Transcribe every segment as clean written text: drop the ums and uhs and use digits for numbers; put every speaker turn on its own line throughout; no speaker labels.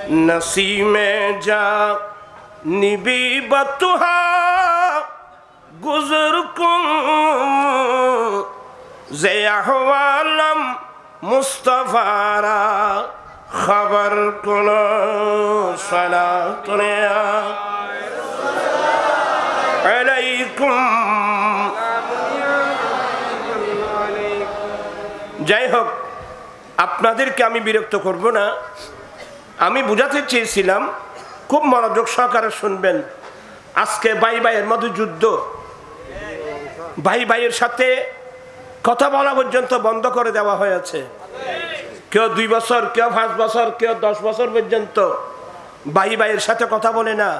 नसीमे जा निबी बतुहा गुजर कुम जे अहवालम मुस्तफारा खबर कुनो सलातुने अलैकुम। যাই হোক, আপনাদেরকে আমি বিরক্ত করব না। আমি বুঝাতে চেয়েছিলাম, খুব মনোযোগ সহকারে শুনবেন। আজকে ভাই ভাইয়ের মধ্যে যুদ্ধ, ভাই ভাইয়ের সাথে কথা বলা পর্যন্ত বন্ধ করে দেওয়া হয়েছে। কেউ 2 বছর, কেউ 5 বছর, কেউ 10 বছর পর্যন্ত ভাই ভাইয়ের সাথে কথা বলে না।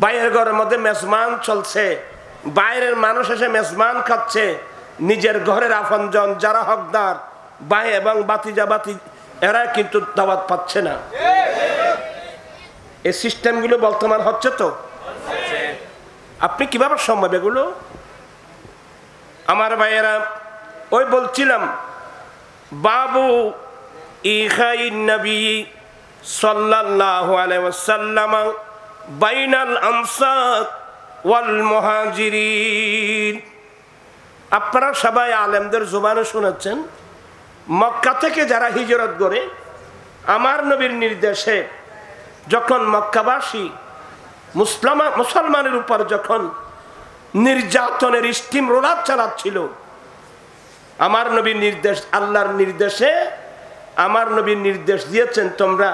ভাইয়ের ঘরের মধ্যে মেজমান চলছে, বাইরের মানুষ এসে মেজমান খাচ্ছে, নিজের ঘরের আপনজন যারা হকদার ভাই এবং বাতিজা বাতি এরা কিন্তু দাওয়াত পাচ্ছে না। এই সিস্টেমগুলো বর্তমান হচ্ছে তো। আপনি কিভাবে সম্ভব এগুলো? আমার ভাইয়েরা, ওই বলছিলাম বাবু ইখাইন নবী সাল্লাল্লাহু আলাইহি ওয়াসাল্লাম বাইনাল আনসার ওয়াল মুহাজিরিন। আপনারা সবাই আলেমদের জবানে শুনেছেন, মক্কা থেকে যারা হিজরত করে আমার নবীর নির্দেশে যখন মক্কাবাসী মুসলমানের উপর যখন নির্যাতনের স্টিম রোলার চালাচ্ছিল, আমার নবীর নির্দেশ, আল্লাহর নির্দেশে আমার নবীর নির্দেশ দিয়েছেন তোমরা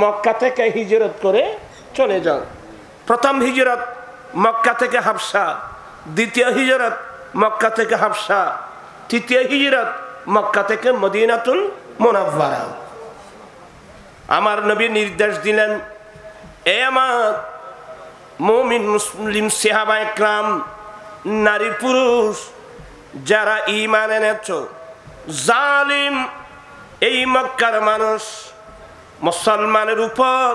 মক্কা থেকে হিজরত করে চলে যাও। প্রথম হিজরত মক্কা থেকে হাবশা, দ্বিতীয় হিজরত মক্কা থেকে হাবশা, তৃতীয় হিজরত মক্কা থেকে মদিনাতুল মুনাওয়ারা। আমার নবী নির্দেশ দিলেন, এ আমার মুমিন মুসলিম সাহাবা একরাম, নারী পুরুষ যারা ঈমান এনেছো, জালিম এই মক্কার মানুষ মুসলমানের উপর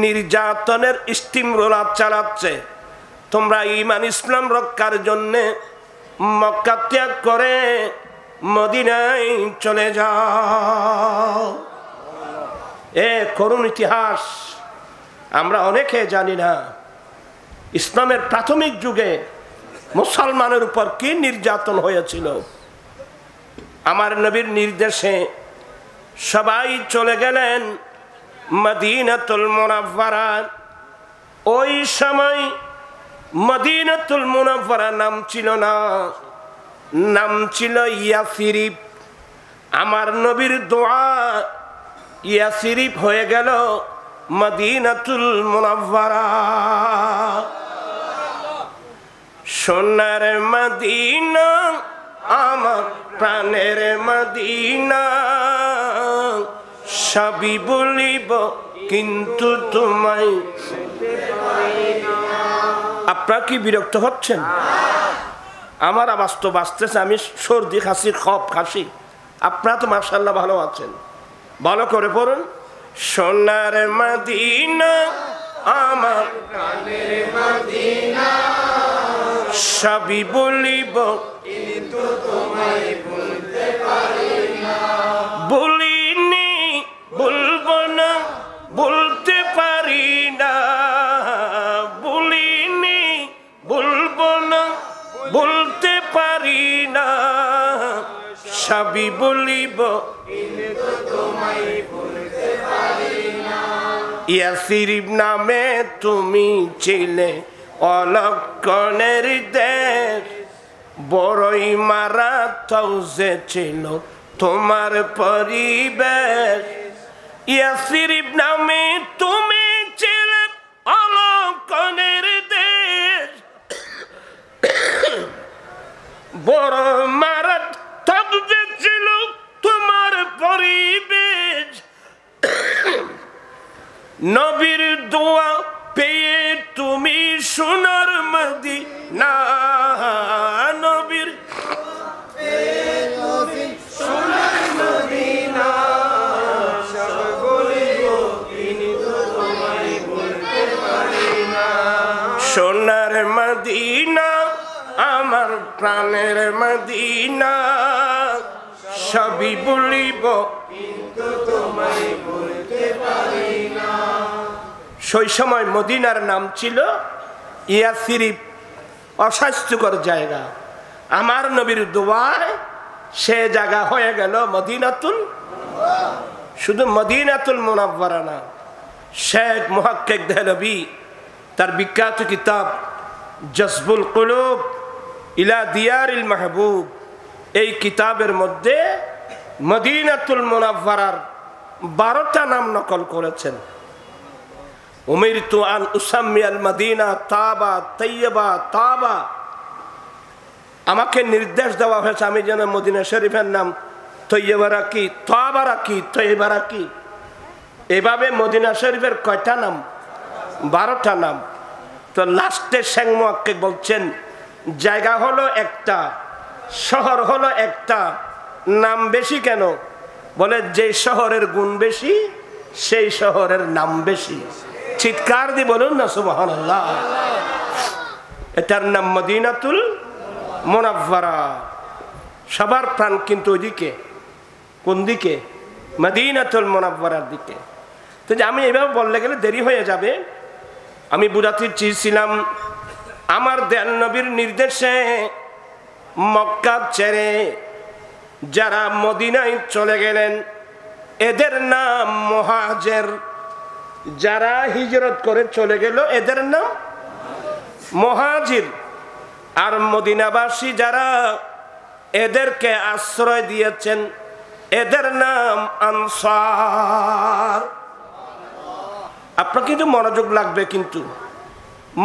নির্যাতনের স্টিম রোলার চালাচ্ছে, তোমরা ঈমান ইসলাম রক্ষার জন্যে মক্কা ত্যাগ করে মদিনায় চলে যাও। এ করুণ ইতিহাস আমরা অনেকে জানি না। ইসলামের প্রাথমিক যুগে মুসলমানের উপর কি নির্যাতন হয়েছিল। আমার নবীর নির্দেশে সবাই চলে গেলেন মদিনাতুল মুনাওয়ারা। ওই সময় মদিনাতুল মুনাওয়ারা নাম ছিল না, নাম ছিল ইয়াসরিব। আমার নবীর দোয়া ইয়াসরিব হয়ে গেল মদিনাতুল মুনাওয়ারা। সোনার মদিনা আমার প্রাণের মদিনা, সবই বলিব কিন্তু তোমায়। আপনারা কি বিরক্ত হচ্ছেন? আমার আওয়াজ তো বাঁচতেছে, আমি সর্দি খাসি খপ খাসি, আপনারা তো মাশাআল্লাহ ভালো আছেন। ভালো করে পড়ুন, সোনার মদিনা আমার প্রাণের মদিনা, সবই বলিব কিন্তু তোমায় বলতে পারি না। বলিনি বলবো না বলতে পারি না, বলিনি বলবো না বলতে পারি না, সবই বলিব কিন্তু তোমায় বলতে পারি না। ইয়াসরিব নামে তুমি ছিলে অলক্ষণের দেশ, বড়ই মারাত্মক যে ছিল তোমার পরিবেশ। ইয়াসরিব নামে তুমি ছিলে অলক্ষণের দেশ, বড় মারাত্মক যে ছিল তোমার পরিবেশ। নবীর দোয়া পেয়ে তুমি সোনার মদিনা, নবীর সোনার মদিনা, সব বলিব কিন্তু তোমায় বলতে পারি না। সোনার মদিনা আমার প্রাণের মদিনা, সবই বলিব কিন্তু তোমায় বলতে পারি সেই সময় মদিনার নাম ছিল ইয়াসরিব, অস্বাস্থ্যকর জায়গা। আমার নবীর দোয়ায় সে জায়গা হয়ে গেল মদিনাতুল, শুধু মদিনাতুল মুনাওয়ারা না। শেখ মুহাক্কিক দেহলভী তার বিখ্যাত কিতাব জজবুল কুলুব ইলা দিয়ারিল মাহবুব, এই কিতাবের মধ্যে মদিনাতুল মুনাওয়ারার 12টা নাম নকল করেছেন। উমিরতু আন উসাম্মিয়াল মদিনা তাবা তাইয়্যিবা তাবা, আমাকে নির্দেশ দেওয়া হয়েছে আমি যেন মদিনা শরীফের নাম তৈয়্যিবা রাখি, তাবা রাখি, তৈয়্যিবা রাখি। এভাবে মদিনা শরীফের কয়টা নাম? 12টা নাম। তো লাস্টে শেখ মুহাক্কিক বলছেন জায়গা হলো একটা, শহর হলো একটা, নাম বেশি কেন? বলে যে শহরের গুণ বেশি সেই শহরের নাম বেশি। চিৎকার দিয়ে বলুন না সুবহানাল্লাহ। এটার নাম মদিনাতুল মুনাওয়ারা। সবার প্রাণ কিন্তু ওইদিকে। কোন দিকে? মদিনাতুল মুনাওয়ারার দিকে। তো যে আমি এভাবে বললে গেলে দেরি হয়ে যাবে। আমি বুঝাতে চেয়েছিলাম আমার দয়াল নবীর নির্দেশে মক্কা ছেড়ে যারা মদিনায় চলে গেলেন এদের নাম মুহাজির। যারা হিজরত করে চলে গেল এদের নাম মুহাজির। আর মদিনাবাসী যারা এদেরকে আশ্রয় দিয়েছেন এদের নাম আনসার। আপনার কিন্তু মনোযোগ লাগবে। কিন্তু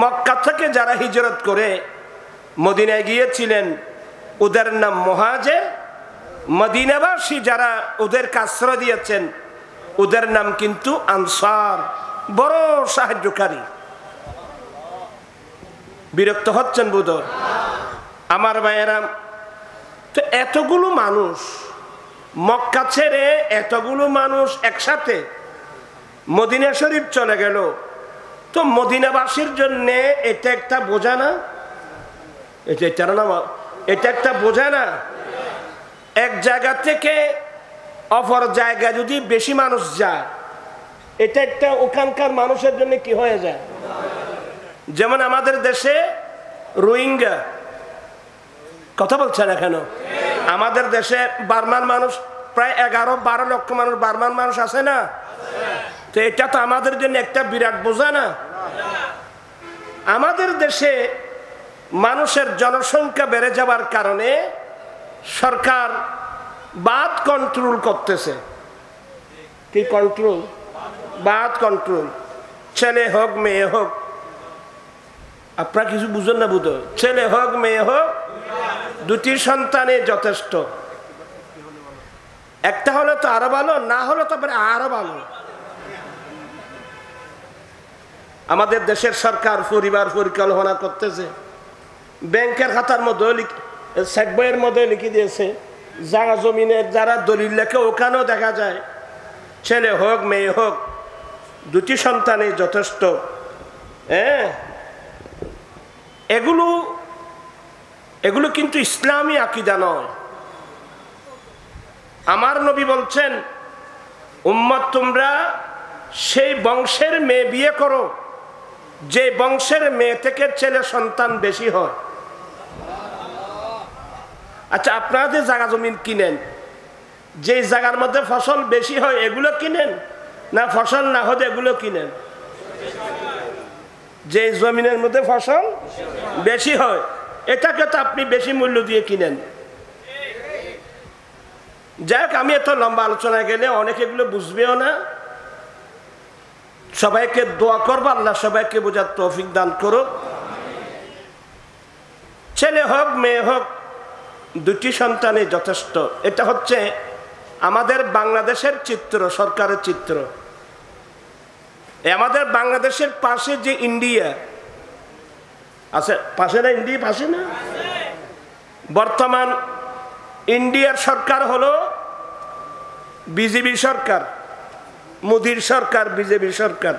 মক্কা থেকে যারা হিজরত করে মদিনায় গিয়েছিলেন ওদের নাম মুহাজির। মদিনাবাসী যারা ওদেরকে আশ্রয় দিয়েছেন ওদের নাম কিন্তু আনসার, বড় সাহায্যকারী। বিরক্ত হচ্ছেন বুধ আমার ভাইয়েরা? তো এতগুলো মানুষ মক্কা ছেড়ে এতগুলো মানুষ একসাথে মদিনা শরীফ চলে গেল, তো মদিনাবাসীর জন্য এটা একটা বোঝা না? এটা একটা বোঝা না? এক জায়গা থেকে অপর জায়গায় যদি বেশি মানুষ যায় এটা একটা ওখানকার মানুষের জন্য কি হয়ে যায়? যেমন আমাদের দেশে রোহিঙ্গা, কথা বলছে না কেন? আমাদের দেশে বার্মার মানুষ প্রায় 11-12 লক্ষ মানুষ বার্মার মানুষ আছে না? তো এটা তো আমাদের জন্য একটা বিরাট বোঝা না? আমাদের দেশে মানুষের জনসংখ্যা বেড়ে যাওয়ার কারণে সরকার বাদ কন্ট্রোল করতেছে। কি কন্ট্রোল? বাদ কন্ট্রোল। ছেলে হোক মেয়ে হোক, আপনারা কিছু বুঝেন না বুঝো, ছেলে হোক মেয়ে হোক দুটি সন্তানে যথেষ্ট। একটা হলে তো আরো ভালো, না হলে তো আরো ভালো। আমাদের দেশের সরকার পরিবার পরিকল্পনা করতেছে, ব্যাংকের খাতার মধ্যে চেক বইয়ের মধ্যে লিখে দিয়েছে জায়গা জমিনের যারা দলিল লেখে ওখানেও দেখা যায় ছেলে হোক মেয়ে হোক দুটি সন্তানে যথেষ্ট। হ্যাঁ, এগুলো কিন্তু ইসলামী আকীদা নয়। আমার নবী বলছেন উম্মত তোমরা সেই বংশের মেয়ে বিয়ে করো যে বংশের মেয়ে থেকে ছেলে সন্তান বেশি হয়। আচ্ছা, আপনারা যে জায়গা জমিন কিনেন, যে জায়গার মধ্যে ফসল বেশি হয় এগুলো কিনেন না ফসল না হলে এগুলো কিনেন? যে জমিনের মধ্যে ফসল বেশি হয় এটাকে তো আপনি বেশি মূল্য দিয়ে কিনেন। যাই হোক, আমি এত লম্বা আলোচনায় গেলে অনেকে এগুলো বুঝবেও না। সবাইকে দোয়া করবো আল্লাহ সবাইকে বোঝার তৌফিক দান করুক। ছেলে হোক মেয়ে হোক দুটি সন্তানই যথেষ্ট। এটা হচ্ছে আমাদের বাংলাদেশের চিত্র, সরকারের চিত্র। আমাদের বাংলাদেশের পাশে যে ইন্ডিয়া আছে, পাশে না? ইন্ডিয়া পাশে না? বর্তমান ইন্ডিয়ার সরকার হলো বিজেপি সরকার, মোদির সরকার, বিজেপি সরকার।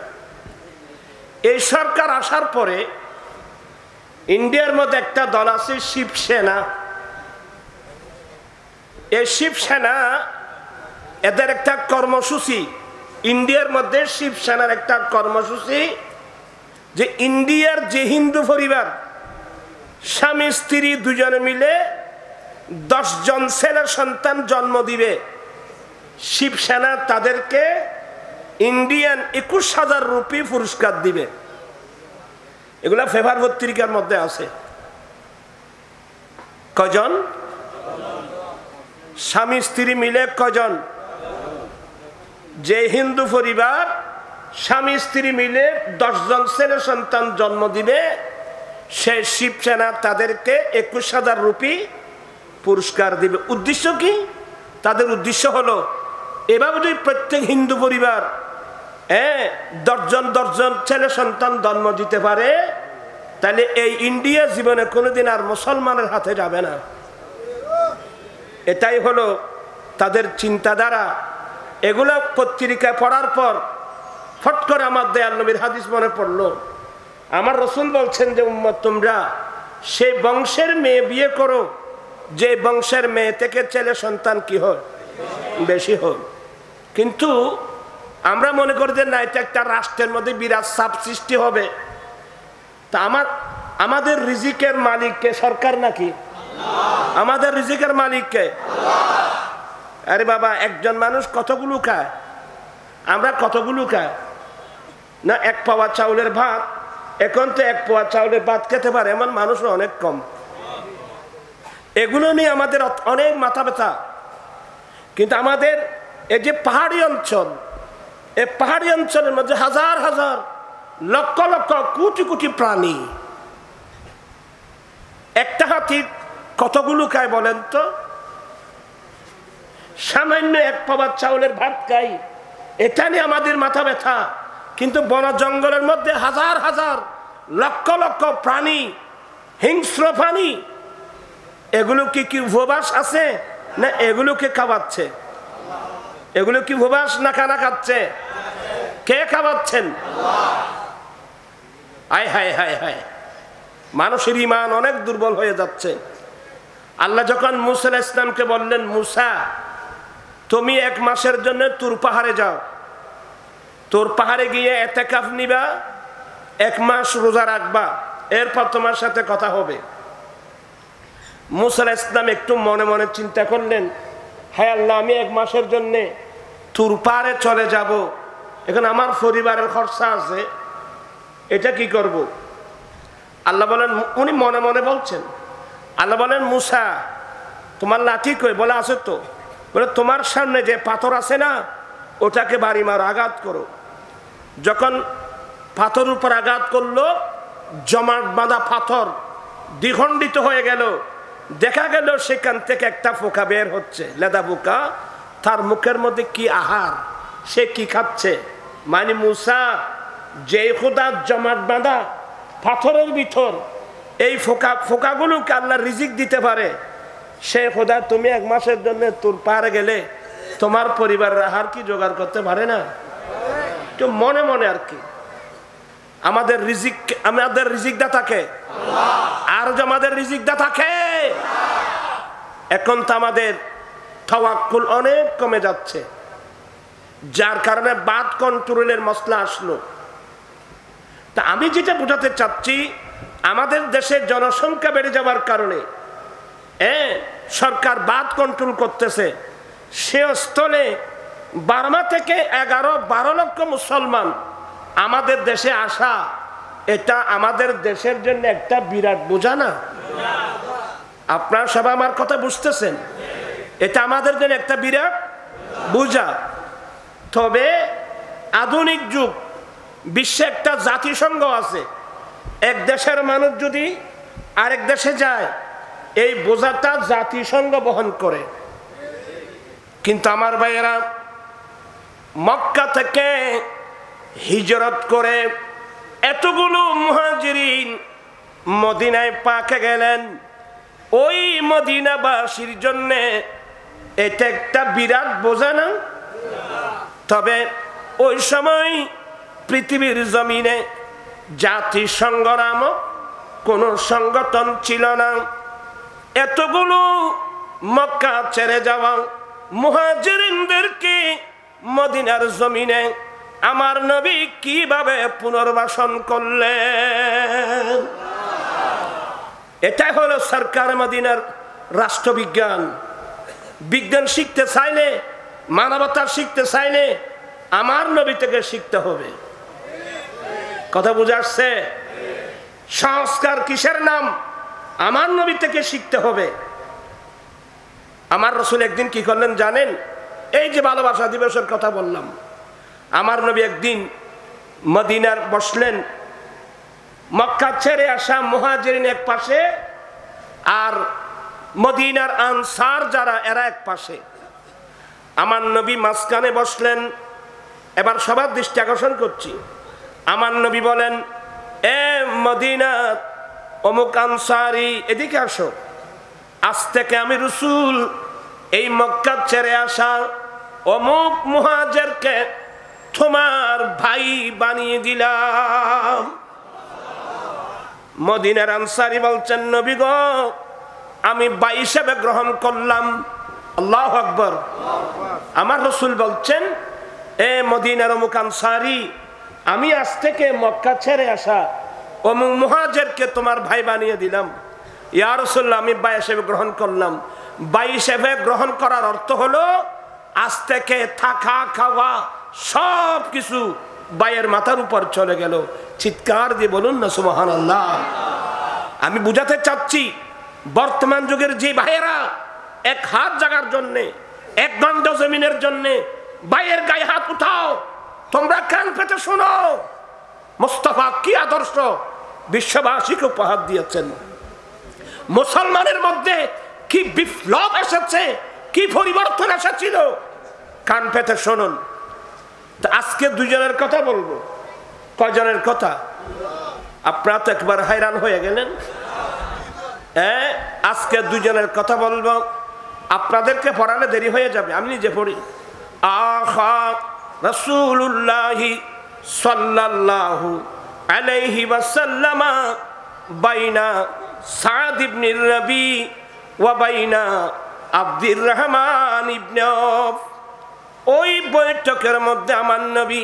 এই সরকার আসার পরে ইন্ডিয়ার মধ্যে একটা দল আছে শিবসেনা। এই শিবসেনা এদের একটা কর্মসূচি ইন্ডিয়ার মধ্যে শিবসেনার একটা কর্মসূচি, যে ইন্ডিয়ার যে হিন্দু পরিবার স্বামী স্ত্রী দুজনে মিলে 10 জন ছেলে সন্তান জন্ম দিবে, শিবসেনা তাদেরকে ইন্ডিয়ান 21,000 রুপি পুরস্কার দিবে। এগুলা পেপার পত্রিকার মধ্যে আছে। কজন? স্বামী স্ত্রী মিলে কজন? যে হিন্দু পরিবার স্বামী স্ত্রী মিলে 10 জন ছেলে সন্তান জন্ম দিবে, সে শিবসেনা তাদেরকে 21,000 রুপি পুরস্কার দিবে। উদ্দেশ্য কি? তাদের উদ্দেশ্য হলো এভাবে যদি প্রত্যেক হিন্দু পরিবার 10 জন ছেলে সন্তান জন্ম দিতে পারে, তাহলে এই ইন্ডিয়া জীবনে কোনোদিন আর মুসলমানের হাতে যাবে না। এটাই হলো তাদের চিন্তাধারা। এগুলো পত্রিকায় পড়ার পর ফট করে আমার দয়াল নবীর হাদিস মনে পড়লো। আমার রাসূল বলছেন যে উম্মত, তোমরা সেই বংশের মেয়ে বিয়ে করো যে বংশের মেয়ে থেকে ছেলে সন্তান কি হয়? বেশি হয়। কিন্তু আমরা মনে করি যে না, এটা একটা রাষ্ট্রের মধ্যে বিরাট চাপ সৃষ্টি হবে। তা আমাদের রিজিকের মালিককে সরকার নাকি? আমাদের রিজিকের মালিককে? আরে বাবা, একজন মানুষ কতগুলো খায়? আমরা কতগুলো খায় না? 1 পাওয়া চাউলের ভাত, এখন তো 1 পাওয়া চাউলের ভাত খেতে পারে এমন মানুষও অনেক কম। এগুলো নিয়ে আমাদের অনেক মাথা ব্যথা। কিন্তু আমাদের এই যে পাহাড়ি অঞ্চল, এই পাহাড়ি অঞ্চলের মধ্যে হাজার হাজার লক্ষ লক্ষ কোটি কোটি প্রাণী, একটা হাতি কতগুলো খায় বলেন তো? সামান্য 1 পাওয়া চাউলের ভাত খাই, এটা নিয়ে আমাদের মাথা ব্যথা। কিন্তু বন জঙ্গলের মধ্যে হাজার হাজার লক্ষ লক্ষ প্রাণী, হিংস্র প্রাণী, এগুলো কি উপবাস আছে না এগুলোকে খাওয়াচ্ছে? এগুলো কি উপবাস না খানা খাচ্ছে? কে খাওয়াচ্ছেন? হায় হায় হায় হায়, মানুষের ঈমান অনেক দুর্বল হয়ে যাচ্ছে। আল্লাহ যখন মূসা আলাইহিস সালামকে বললেন, মূসা তুমি 1 মাসের জন্য তুর পাহাড়ে যাও, তোর পাহাড়ে গিয়ে ইতিকাফ নিবা, 1 মাস রোজা রাখবা, এরপর তোমার সাথে কথা হবে। মূসা আলাইহিস সালাম একটু মনে মনে চিন্তা করলেন, হায় আল্লাহ, আমি 1 মাসের জন্য তুর পাহাড়ে চলে যাব, এখন আমার পরিবারের খরচা আছে, এটা কি করব? আল্লাহ বলেন, উনি মনে মনে বলছেন, আল্লাহ বলেন, মূসা তোমার লাঠি কই? বলে আছে তো। বলে তোমার সামনে যে পাথর আছে না, ওটাকে বাড়ি মারো, আঘাত করো। যখন পাথর উপর আঘাত করলো, জমাট বাঁধা পাথর দ্বিখণ্ডিত হয়ে গেল। দেখা গেল সেখান থেকে একটা পোকা বের হচ্ছে, লেদা পোকা। তার মুখের মধ্যে কি আহার, সে কি খাচ্ছে? মানে মূসা, যে খোদার জমাট বাঁধা পাথরের ভিতর এই ফোকাগুলোকে আল্লাহ রিজিক দিতে পারে, সে খোদা তুমি 1 মাসের জন্য তোর পাহাড়ে গেলে তোমার পরিবারের আহার কি জোগাড় করতে পারে না? তো মনে মনে আর কি, আমাদের রিজিক দাতাকে আর যে আমাদের রিজিক দাতাকে। এখন তো আমাদের তাওয়াক্কুল অনেক কমে যাচ্ছে, যার কারণে বাদ কন্ট্রোলের মসলা আসলো। তা আমি যেটা বোঝাতে চাচ্ছি, আমাদের দেশের জনসংখ্যা বেড়ে যাওয়ার কারণে সরকার বাদ কন্ট্রোল করতেছে। সে স্থলে বার্মা থেকে 11-12 লক্ষ মুসলমান আমাদের দেশে আসা, এটা আমাদের দেশের জন্য একটা বিরাট বোঝা না? আপনারা সবাই আমার কথা বুঝতেছেন? এটা আমাদের জন্য একটা বিরাট বোঝা। তবে আধুনিক যুগ, বিশ্বে একটা জাতিসংঘ আছে, এক দেশের মানুষ যদি আরেক দেশে যায়, এই বোঝাটা জাতিসংঘ বহন করে। কিন্তু আমার ভাইয়েরা, মক্কা থেকে হিজরত করে এতগুলো মুহাজিরিন মদিনায় পাকে গেলেন, ওই মদিনাবাসীর জন্যে এটা একটা বিরাট বোঝা না? তবে ওই সময় পৃথিবীর জমিনে জাতিসংঘ নামক কোন সংগঠন ছিল না। এতগুলো মক্কা ছেড়ে যাওয়া মুহাজিরিনদেরকে মদিনার জমিনে আমার নবী কিভাবে পুনর্বাসন করলেন। এটাই হলো সরকার মদিনার রাষ্ট্রবিজ্ঞান। বিজ্ঞান শিখতে চাইলে, মানবতা শিখতে চাইলে আমার নবী থেকে শিখতে হবে। কথা বুঝে আসছে? সংস্কার কিসের নাম? আমার নবী থেকে শিখতে হবে। আমার রাসূল একদিন কি করলেন জানেন? এই যে ভালোবাসা দিবসের কথা বললাম, আমার নবী একদিন মদিনার বসলেন, মক্কা ছেড়ে আসা মুহাজিরিন এক পাশে আর মদিনার আনসার যারা এরা এক পাশে। আমার নবী মাঝখানে বসলেন। এবার সবার দৃষ্টি আকর্ষণ করছি। আমার নবী বলেন, এ মদিনার অমুক আনসারি, এদিকে আসো। আজ থেকে আমি রাসূল এই মক্কা ছেড়ে আসা অমুক মুহাজিরকে তোমার ভাই বানিয়ে দিলাম। মদিনার আনসারি বলছেন, নবী গো, আমি ভাই হিসেবে গ্রহণ করলাম। আল্লাহু আকবার। আমার রাসূল বলছেন, এ মদিনার অমুক আনসারি, আমি আজ থেকে মক্কা ছেড়ে আসা অমুক মুহাজিরকে তোমার ভাই বানিয়ে দিলাম। ইয়া রাসূলুল্লাহ, আমি ভাই হিসেবে গ্রহণ করলাম। ভাই হিসেবে গ্রহণ করার অর্থ হলো আজ থেকে থাকা খাওয়া সব কিছু ভাইয়ের মাথার উপর চলে গেল। চিৎকার দিয়ে বলুন না সুবহানাল্লাহ। আমি বুঝাতে চাচ্ছি, বর্তমান যুগের যে ভাইয়েরা এক হাত জাগার জন্যে, এক গন্ড জমিনের জন্যে ভাইয়ের গায়ে হাত উঠাও, তোমরা কান পেতে শোনো। মুস্তাফা কি আদর্শ বিশ্ববাসীকে উপহার দিয়েছেন। মুসলমানের মধ্যে কি বিপ্লব এসেছে, কি পরিবর্তন এসেছিল, কান পেতে শুনুন। আজকে দুজনের কথা বলবো। কয়জনের কথা? আপনারা তো একবার হায়রান হয়ে গেলেন। আজকে দুজনের কথা বলবো। আপনাদেরকে পড়ালে দেরি হয়ে যাবে, আমি নিজে পড়ি। আহা রাসূলুল্লাহি সাল্লাল্লাহু আলাইহি ওয়াসাল্লাম বাইনা সাদ ইবনে রবি ওয়া বাইনা আব্দুর রহমান ইবনে আওফ। ওই বৈঠকের মধ্যে আমার নবী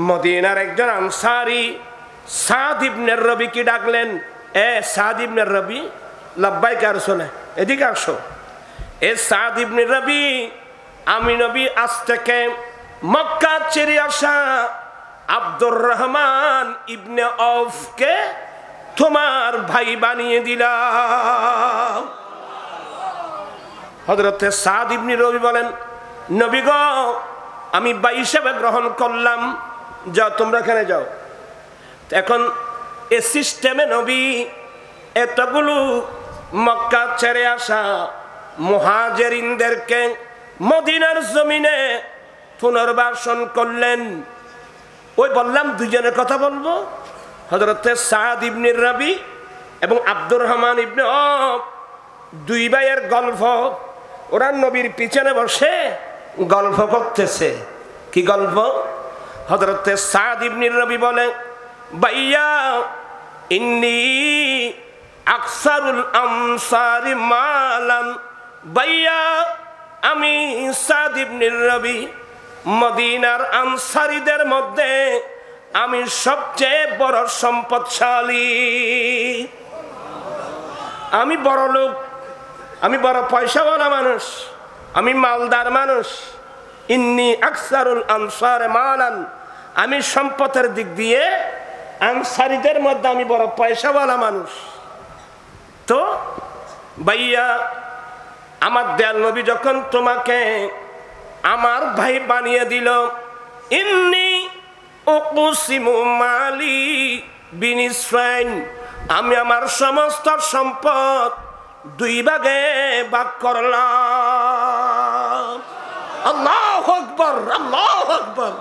মদিনার একজন আনসারী সাদ ইবনে রবিকে ডাকলেন। এ সাদ ইবনে রবি, লাব্বাইক ইয়া রাসূলুল্লাহ, এদিকে আসো। এ সাদ ইবনে রবি, আমি নবী আজ থেকে মক্কা ছেড়ে আসা আব্দুর রহমান ইবনে আওফকে তোমার ভাই বানিয়ে দিলাম। হযরতে সাদ ইবনে রবি বলেন, নবী গো, আমি ভাই হিসেবে গ্রহণ করলাম, যাও তোমরা এখানে যাও। এখন এ সিস্টেমে নবী এতগুলো মক্কা ছেড়ে আসা মুহাজিরিনদেরকে মদিনার জমিনে পুনর্বাসন করলেন। ওই বললাম দুজনের কথা বলবো, হযরতে সাদ ইবনে রবি এবং আব্দুর রহমান ইবনে আওফ, দুই ভাইয়ের গল্প। ওরা নবীর পিছনে বসে গল্প করতেছে। কি গল্প? হযরতে সাদ ইবনে রবি বলে, ভাইয়া ইন্নী আকসারুল আনসারি মালান। ভাইয়া, আমি সাদ ইবনে রবি মদিনার আনসারীদের মধ্যে আমি সবচেয়ে বড় সম্পদশালী। আমি বড় লোক, আমি বড় পয়সাওয়ালা মানুষ, আমি মালদার মানুষ। ইন্নী আকসারুল আনসার মালান, আমি সম্পদের দিক দিয়ে আনসারীদের মধ্যে আমি বড় পয়সাওয়ালা মানুষ। তো ভাইয়া, আমার দয়াল নবী যখন তোমাকে আমার ভাই বানিয়ে দিল, ইন্নী উকসিমু মালি বিনিসফাইন, আমি আমার সমস্ত সম্পদ দুই ভাগে ভাগ করলাম। আল্লাহু আকবার, আল্লাহু আকবার।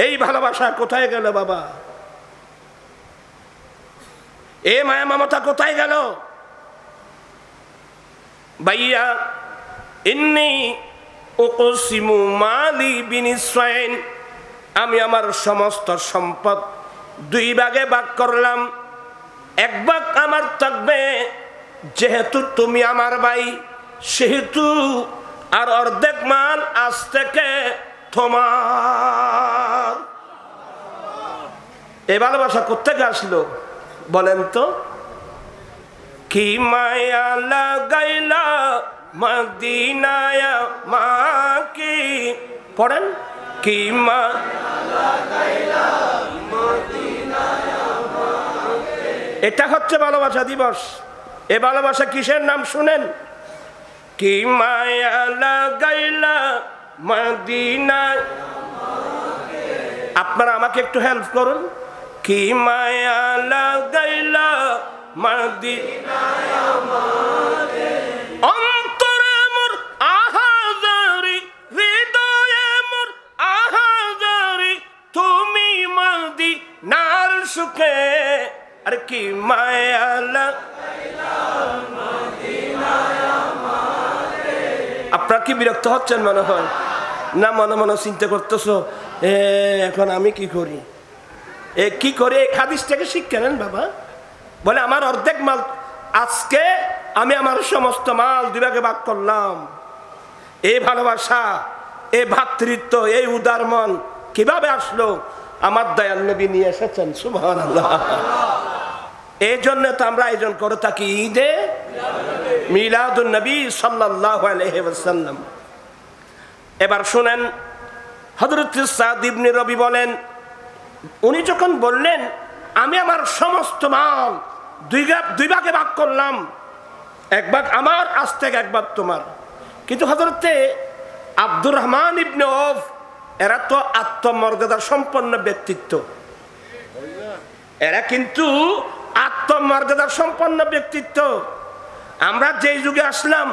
এই ভালোবাসা কোথায় গেল বাবা? এ মায়া মমতা কোথায় গেল? ভাইয়া, ইন্নী উকসিমু মালি বিনিসফাইন, আমি আমার সমস্ত সম্পদ দুই ভাগে ভাগ করলাম। এক ভাগ আমার থাকবে, যেহেতু তুমি আমার ভাই সেহেতু আর অর্ধেক মাল আজ থেকে তোমার। এই ভালোবাসা কোত্থেকে আসলো বলেন তো? কি মায়া লাগাইলা মদিনায় মাকে, পড়েন, কি এটা হচ্ছে ভালোবাসা দিবস। এ ভালোবাসা কিসের নাম শুনেন? কি মায়া লাগাইলা মদিনায়। আপনারা আমাকে একটু হেল্প করুন। কি মায়া লাগাইলা মদিনায় অন্তরে মোর আহাজারি, হৃদয়ে মোর আহাজারি, তুমি মদিনার সুখে। আর কি মায়া লাগাইলা মদিনায়। আপনারা কি বিরক্ত হচ্ছেন মনে হয়? না মনে মনে চিন্তা করতেছো এখন আমি কি করি? কি করে এই হাদিসটাকে শিক্ষা নেন বাবা। বলে আমার অর্ধেক মাল আজকে আমি আমার সমস্ত মাল দুই ভাগে ভাগ করলাম। এই ভালোবাসা, এই ভ্রাতৃত্ব, এই উদার মন কিভাবে আসলো? আমার দয়াল নবী নিয়ে এসেছেন। সুবহানাল্লাহ। এই জন্য তো আমরা আয়োজন করে থাকি ঈদে মিলাদুন নবী সাল্লাল্লাহু আলাইহি ওয়াসাল্লাম। এবার শুনেন, হযরত সাদ ইবনে রবি বলেন, উনি যখন বললেন আমি আমার সমস্ত মাল দুই ভাগে ভাগ করলাম, এক ভাগ আমার, আজ থেকে এক ভাগ তোমার। কিন্তু হযরতে আব্দুর রহমান ইবনে আউফ এরা তো আত্মমর্যাদা সম্পন্ন ব্যক্তিত্ব, এরা কিন্তু আত্মমর্যাদা সম্পন্ন ব্যক্তিত্ব। আমরা যেই যুগে আসলাম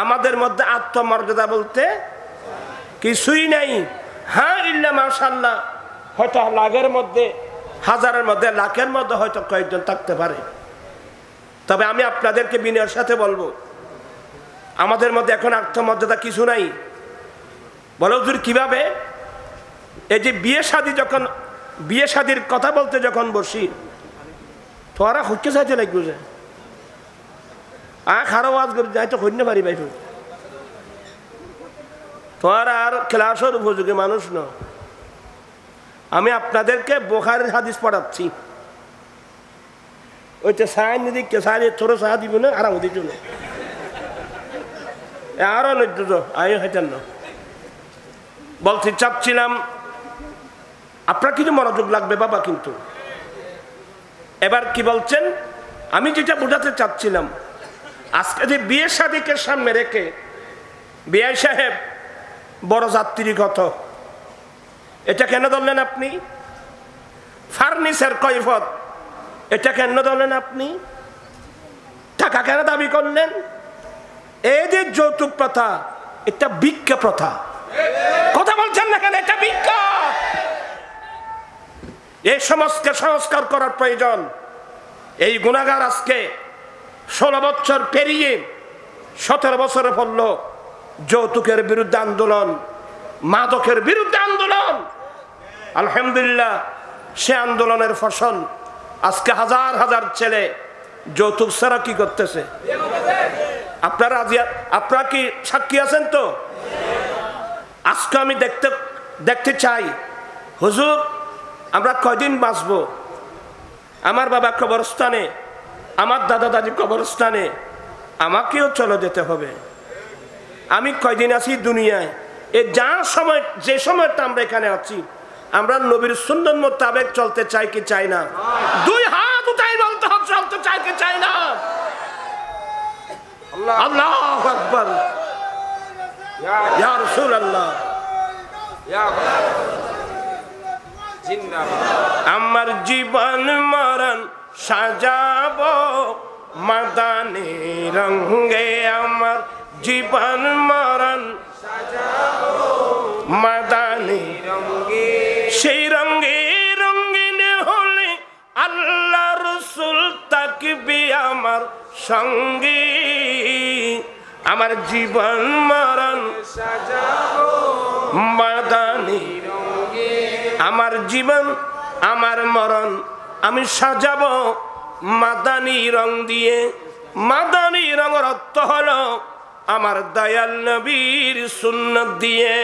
আমাদের মধ্যে আত্মমর্যাদা বলতে কিছুই নাই। হ্যাঁ ইল্লা মাশাআল্লাহ, হয়তো লাখের মধ্যে, হাজারের মধ্যে, লাখের মধ্যে হয়তো কয়েকজন থাকতে পারে। তবে আমি আপনাদেরকে বিনয়ের সাথে বলবো, আমাদের মধ্যে এখন আত্মমর্যাদা কিছু নাই। বলো হুজুর কিভাবে? এই যে বিয়ে শাদির কথা বলতে যখন বসি, তোরা হচ্ছে চাইতে লাগবে যে খারাপ আজ করে যাই তো হইতে পারি ভাই, তোর আর ক্লাসের উপযোগী মানুষ ন। আমি আপনাদেরকে বুখারীর হাদিস পড়াচ্ছি। ওইটা সাইন দিকে সাইনে তোর সাহা দিব না, আর ওদিকে না আরো নৈদ্য আয় হইতেন না। বলতে চাচ্ছিলাম আপনার কিছু মনোযোগ লাগবে বাবা। কিন্তু এবার কি বলছেন? আমি যেটা বোঝাতে চাচ্ছিলাম, আজকে যে বিয়ে শাদীকে সামনে রেখে বিআই সাহেব বড় যাত্রীগত, এটা কেন ধরলেন আপনি? ফার্নিচার কৈফত, এটা কেন ধরলেন আপনি? টাকা কেন দাবি করলেন? এই যে যৌতুক প্রথা, এটা ভিক্ষা প্রথা। কথা বলছেন না কেন? এটা ভিক্ষা। এই সমাজকে সংস্কার করার প্রয়োজন। এই গুনাহগার আজকে 16 বছর পেরিয়ে 17 বছরে পড়ল যৌতুকের বিরুদ্ধে আন্দোলন, মাদকের বিরুদ্ধে আন্দোলন। আলহামদুলিল্লাহ, সে আন্দোলনের ফসল আজকে হাজার হাজার ছেলে যৌতুক ছাড়া কি করতেছে? আপনারা কি সাক্ষী আছেন তো? আজকে আমি দেখতে চাই, হুজুর আমরা কয়দিন বাঁচব? আমার বাবা কবরস্থানে, আমার দাদা দাদি কবরস্থানে, আমাকেও চলে যেতে হবে। আমি কয়দিন আছি দুনিয়ায়? এই যে সময়টা আমরা এখানে আছি, আমরা নবীর সুন্নাত মোতাবেক চলতে চাই কি চাই না? দুই হাত উঠাই বলতে হবে, চলতে চাই কি চাই না? আল্লাহু আকবার, ইয়া রাসূলুল্লাহ, আমার জীবন মরণ সাজাবো মাদানী রঙে, আমার জীবন মরণ সাজাবো মাদানী রঙে। সেই রঙে রঙিন হলে আল্লাহ রাসূল থাকবে আমার সঙ্গে। আমার জীবন মরণ সাজাবো মাদানী রঙে, আমার জীবন আমার মরণ আমি সাজাবো মাদানী রং দিয়ে। মাদানী রঙের অর্থ হলো আমার দয়াল নবীর সুন্নাত দিয়ে,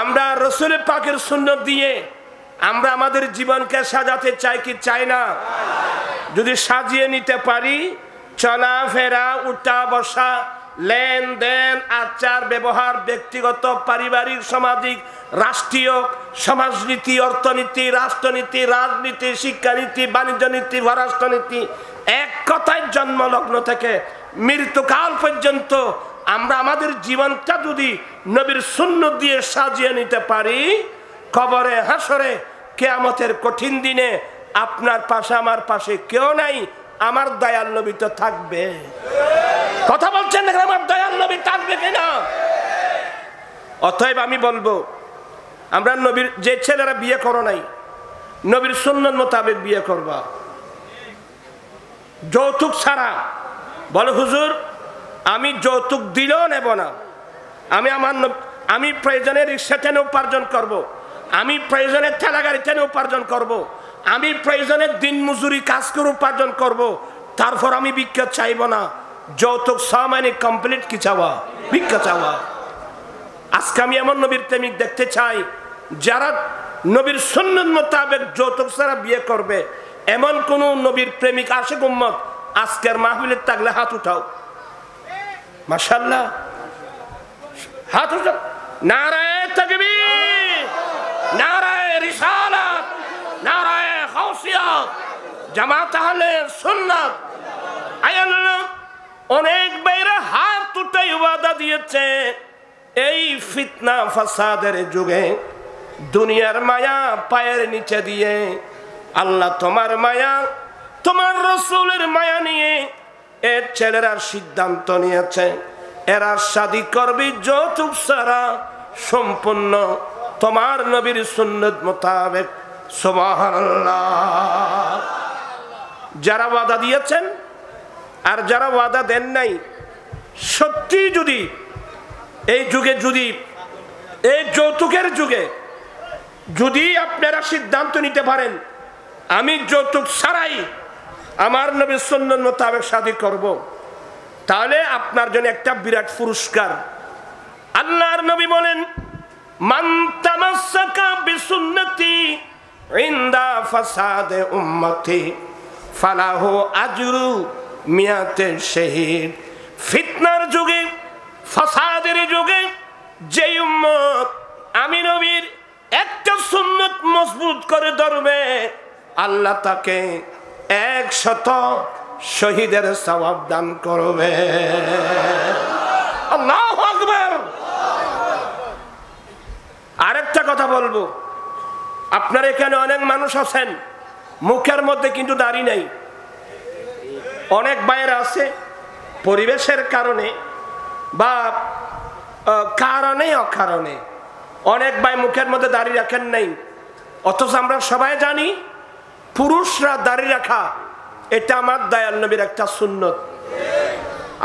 আমরা রাসূল পাকের সুন্নাত দিয়ে আমরা আমাদের জীবনকে সাজাতে চাই কি চাই না? যদি সাজিয়ে নিতে পারি, চলাফেরা, উঠা বসা, লেনদেন, আচার ব্যবহার, ব্যক্তিগত, পারিবারিক, সামাজিক, রাষ্ট্রীয়, সমাজনীতি, অর্থনীতি, রাষ্ট্রনীতি, রাজনীতি, শিক্ষানীতি, বাণিজ্য নীতি, পররাষ্ট্রনীতি, এক কথায় জন্মলগ্ন থেকে মৃত্যুকাল পর্যন্ত আমরা আমাদের জীবনটা যদি নবীর সুন্নাত দিয়ে সাজিয়ে নিতে পারি, কবরে, হাসরে, কিয়ামতের কঠিন দিনে আপনার পাশে আমার পাশে কেউ নাই, আমার দয়াল নবী তো থাকবে। কথা বলছেন না? আমার দয়াল নবী থাকবে কিনা? অতএব আমি বলবো, আমরা নবীর, যে ছেলেরা বিয়ে করো নাই, নবীর সুন্নাত মোতাবেক বিয়ে করবা। যৌতুক ছাড়া। বলে হুজুর আমি যৌতুক দিলেও নেব না, আমি প্রয়োজনে রিক্সা টেনে উপার্জন করব, আমি প্রয়োজনে ঠেলা গাড়ি টেনে উপার্জন করব, আমি প্রয়োজনে দিন মজুরি কাজ করে উপার্জন করব, তারপর আমি ভিক্ষা চাইব না। যৌতুক মানে কমপ্লিট কি চাওয়া? ভিক্ষা চাওয়া। আজকে আমি এমন নবীর প্রেমিক দেখতে চাই যারা নবীর সুন্নাত মোতাবেক যৌতুক ছাড়া বিয়ে করবে। এমন কোন নবীর প্রেমিক আশিক উম্মত আজকের মাহফিলে থাকলে হাত উঠাও। মাশাআল্লাহ, হাত উঠাও। নারায়ে তাকবীর, নারায়ে রিসালাত, নারায়ে গাউসিয়াত, জামাত আহলে সুন্নাত। আয়াল্লাহ, অনেক বাইরে হাত উঠাই ওয়াদা দিয়েছে, এই ফিতনা ফাসাদের যুগে দুনিয়ার মায়া পায়ের নিচে দিয়ে আল্লাহ তোমার মায়া, তোমার রাসূলের মায়া নিয়ে এর ছেলেরা সিদ্ধান্ত নিয়েছে, এরা শাদী করবে যৌতুক ছাড়া, সম্পূর্ণ তোমার নবীর সুন্নাত মোতাবেক। সুবহানাল্লাহ। যারা ওয়াদা দিয়েছেন আর যারা ওয়াদা দেন নাই, সত্যি যদি এই যুগে, যদি এই যৌতুকের যুগে যদি আপনারা সিদ্ধান্ত নিতে পারেন আমি যৌতুক ছাড়াই আমার নবীর সুন্নাত মোতাবেক শাদী করব, তাহলে আপনার জন্য একটা বিরাট পুরস্কার। আল্লাহর নবী বলেন, মান তামাসসাকা বিসুন্নতি ইনদা ফাসাদে উম্মতি ফালাহু আজরু মিয়াতে শহীদ। ফিতনার যুগে, ফাসাদের যুগে যে উম্মত আমি নবীর একটা সুন্নাত মজবুত করে ধরবে, আল্লাহ তাকে 100 শহীদের সওয়াব দান করবে। আল্লাহু আকবার। আরেকটা কথা বলবো, আপনার এখানে অনেক মানুষ আছেন মুখের মধ্যে কিন্তু দাড়ি নাই। অনেক বাইরে আছে পরিবেশের কারণে বা কারণে অকারণে অনেক ভাই মুখের মধ্যে দাড়ি রাখেন নাই, অথচ আমরা সবাই জানি পুরুষরা দাড়ি রাখা এটা আমার দয়াল নবীর একটা সুন্নত।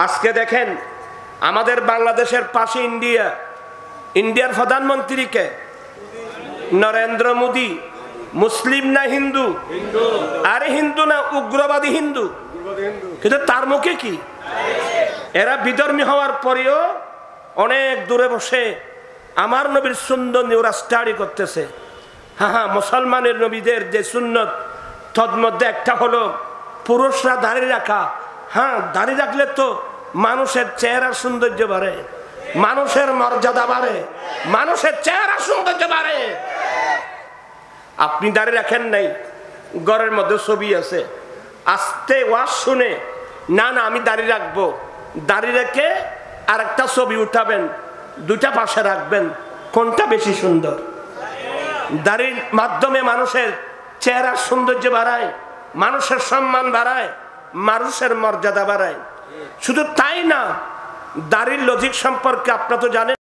আজকে দেখেন আমাদের বাংলাদেশের পাশে ইন্ডিয়া, ইন্ডিয়ার প্রধানমন্ত্রীকে নরেন্দ্র মোদী মুসলিম না হিন্দু? আরে হিন্দু না, উগ্রবাদী হিন্দু। কিন্তু তার মুখে কি? এরা বিধর্মী হওয়ার পরেও অনেক দূরে বসে আমার নবীর সুন্নত নিয়ে ওরা স্টাডি করতেছে। হ্যাঁ, মুসলমানের নবীদের যে সুন্নত তন্মধ্যে একটা হলো পুরুষরা দাড়ি রাখা। হ্যাঁ, দাড়ি রাখলে তো মানুষের চেহারার সৌন্দর্য বাড়ে, মানুষের মর্যাদা বাড়ে, মানুষের চেহারা সৌন্দর্য বাড়ে। আপনি দাড়ি রাখেন নাই, ঘরের মধ্যে ছবি আছে, আস্তে ওয়াজ শুনে না না আমি দাড়ি রাখবো, দাড়ি রেখে আর একটা ছবি উঠাবেন, দুটা পাশে রাখবেন, কোনটা বেশি সুন্দর? দাড়ির মাধ্যমে মানুষের চেহারার সৌন্দর্য বাড়ায়, মানুষের সম্মান বাড়ায়, মানুষের মর্যাদা বাড়ায়। শুধু তাই না, দাড়ির লজিক সম্পর্কে আপনারা তো জানেন।